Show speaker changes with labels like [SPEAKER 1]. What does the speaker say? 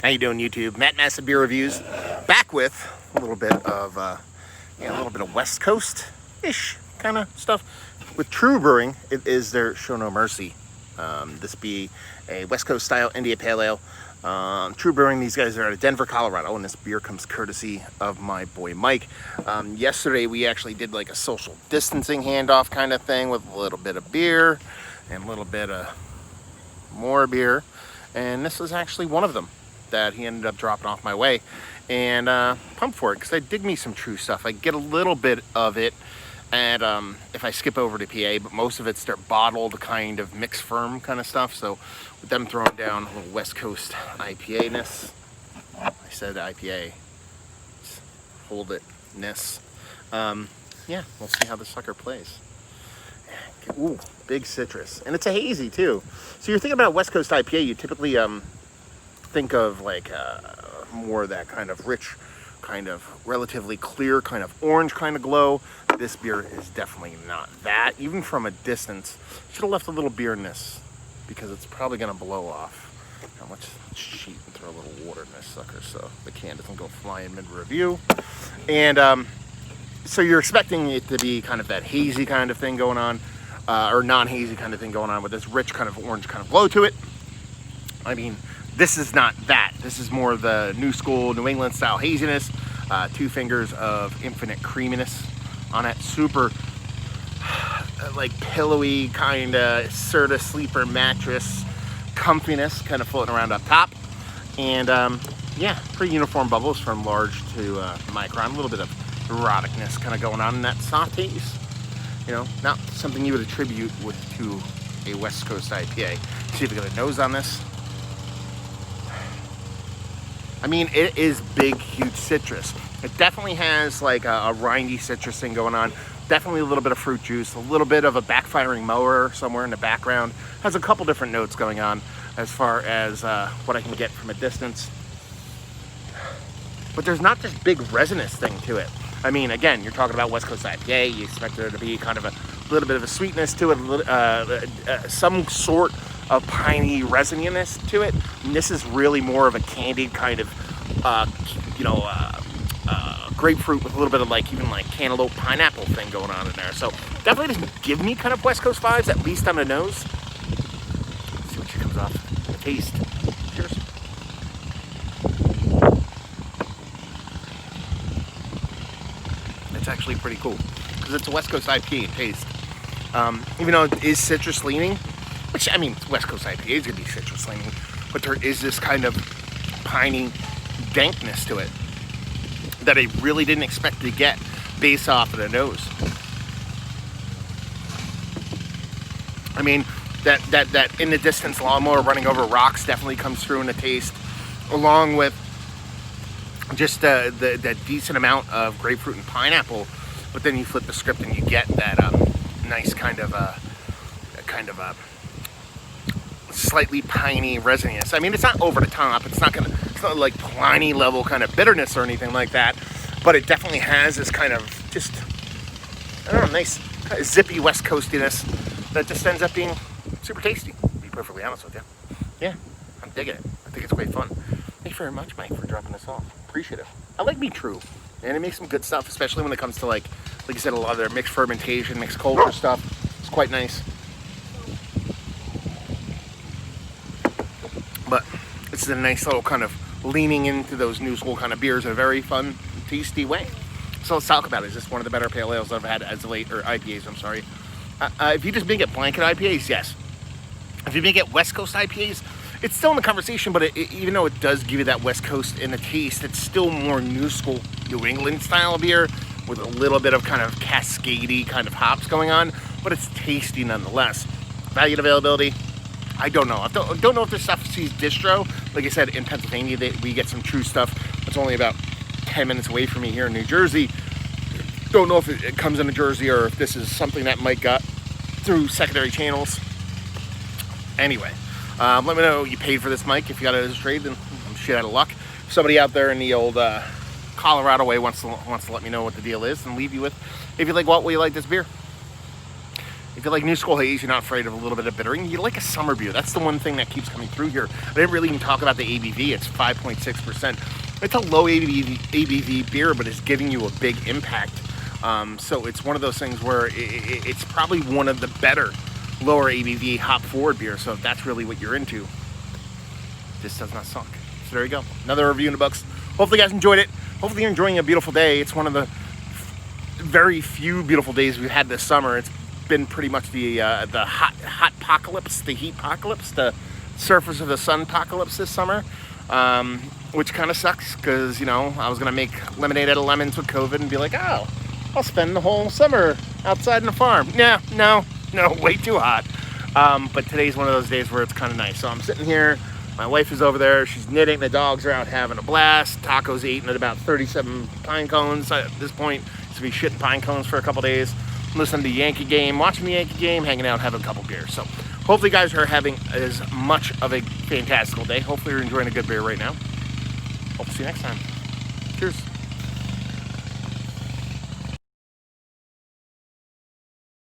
[SPEAKER 1] How you doing, YouTube? Matt Massive Beer Reviews, back with a little bit of West Coast-ish kind of stuff. With Trve Brewing, it is their Show No Mercy. This be a West Coast style India Pale Ale. Trve Brewing, these guys are out of Denver, Colorado, and this beer comes courtesy of my boy Mike. Yesterday we actually did like a social distancing handoff kind of thing with a little bit of beer and a little bit of more beer, and this is actually one of them that he ended up dropping off my way, and pumped for it because I dig me some Trve stuff. I get a little bit of it, and if I skip over to PA, but most of it's their bottled kind of mixed firm kind of stuff. So with them throwing down a little West Coast IPA-ness, I said IPA, hold it-ness. Yeah, we'll see how this sucker plays. Ooh, big citrus, and it's a hazy too. So you're thinking about West Coast IPA, you typically think of like more of that kind of rich, kind of relatively clear, kind of orange kind of glow. This beer is definitely not that. Even from a distance, should have left a little beer in this because it's probably going to blow off. Now let's cheat and throw a little water in this sucker so the can doesn't go flying mid-review. And so you're expecting it to be kind of that hazy kind of thing going on, or non-hazy kind of thing going on with this rich kind of orange kind of glow to it. I mean, this is not that. This is more the new school, New England style haziness. 2 fingers of infinite creaminess on it. Super like pillowy kind of sort of sleeper mattress comfiness kind of floating around up top. And yeah, pretty uniform bubbles from large to micron. A little bit of eroticness kind of going on in that soft haze. You know, not something you would attribute to a West Coast IPA. See if we got a nose on this. I mean, it is big, huge citrus. It definitely has like a rindy citrus thing going on. Definitely a little bit of fruit juice, a little bit of a backfiring mower somewhere in the background. Has a couple different notes going on as far as what I can get from a distance. But there's not this big resinous thing to it. I mean, again, you're talking about West Coast IPA. You expect there to be kind of a little bit of a sweetness to it, some sort of piney resininess to it. And this is really more of a candied kind of, grapefruit with a little bit of like even like cantaloupe pineapple thing going on in there. So definitely doesn't give me kind of West Coast vibes, at least on the nose. Let's see what she comes off the taste. Cheers. It's actually pretty cool because it's a West Coast IPA in taste. Even though it is citrus leaning, which, I mean, West Coast IPA is going to be citrus leaning, but there is this kind of piney dankness to it that I really didn't expect to get based off of the nose. I mean, that in the distance lawnmower running over rocks definitely comes through in the taste, along with just that decent amount of grapefruit and pineapple. But then you flip the script and you get that nice kind of slightly piney resininess. I mean, it's not over the top. It's not like Pliny level kind of bitterness or anything like that. But it definitely has this kind of just, I don't know, nice kind of zippy West Coastiness that just ends up being super tasty, to be perfectly honest with you. Yeah, I'm digging it. I think it's great fun. Thank you very much, Mike, for dropping this off. Appreciate it. I like me Trve, and it makes some good stuff, especially when it comes to like you said, a lot of their mixed fermentation, mixed culture stuff. It's quite nice. But it's a nice little kind of leaning into those new school kind of beers in a very fun, tasty way. So let's talk about it. Is this one of the better pale ales I've had as of late, or IPAs, I'm sorry. If you just make it blanket IPAs, yes. If you make it West Coast IPAs, it's still in the conversation, but even though it does give you that West Coast in the taste, it's still more new school New England style beer with a little bit of kind of cascadey kind of hops going on, but it's tasty nonetheless. Value and availability, I don't know. I don't know if this stuff sees distro. Like I said, in Pennsylvania, we get some Trve stuff. It's only about 10 minutes away from me here in New Jersey. Don't know if it comes into Jersey or if this is something that Mike got through secondary channels. Anyway, let me know you paid for this, Mike. If you got it as a trade, then I'm shit out of luck. If somebody out there in the old Colorado way wants to let me know what the deal is and leave you with, if you like what, will you like this beer? If you like New School Haze, you're not afraid of a little bit of bittering. You like a summer beer. That's the one thing that keeps coming through here. I didn't really even talk about the ABV. It's 5.6%. It's a low ABV beer, but it's giving you a big impact. So it's one of those things where it's probably one of the better lower ABV hop forward beers. So if that's really what you're into, this does not suck. So there you go. Another review in the books. Hopefully you guys enjoyed it. Hopefully you're enjoying a beautiful day. It's one of the very few beautiful days we've had this summer. It's been pretty much the hot apocalypse, the heat apocalypse, the surface of the sun apocalypse this summer, which kind of sucks because, you know, I was going to make lemonade out of lemons with COVID and be like, oh, I'll spend the whole summer outside in the farm. No, way too hot. But today's one of those days where it's kind of nice. So I'm sitting here. My wife is over there. She's knitting. The dogs are out having a blast. Taco's eating at about 37 pine cones at this point. To be shitting pine cones for a couple days. Listening to the Yankee game, watching the Yankee game, hanging out, having a couple beers. So hopefully you guys are having as much of a fantastical day. Hopefully you're enjoying a good beer right now. Hope to see you next time. Cheers.